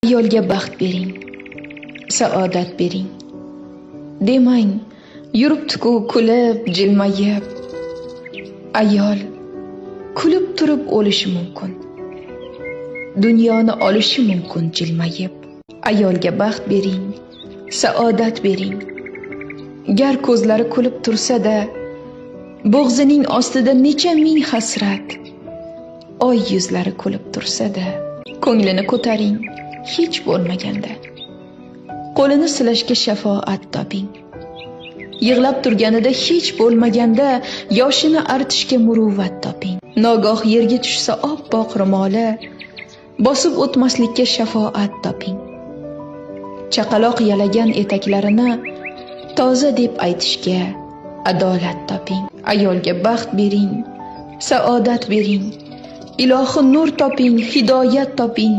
Ayolga baxt bering, saodat bering. Demang, yuribdi-ku kulib, jilmayib. Ayol kulib turib o'lishi mumkin. Dunyoni olishi mumkin jilmayib. Ayolga baxt bering, saodat bering. Gar ko'zlari kulib tursa-da, bo'g'zining ostida necha ming hasrat. Oy yuzlari kulib tursa-da, ko'nglini ko'taring, hech bo'lmaganda. Qo'lini silashga shafoat toping. Yig'lab turganida hech bo'lmaganda yoshini artishga muruvvat toping. Nogoh yerga tushsa oppoq ro'moli, bosib o'tmaslikka shafoat toping. Chaqaloq yalagan etaklarini toza deb aytishga adolat toping. Ayolga baxt bering, saodat bering. Ilohi nur toping, hidoyat toping.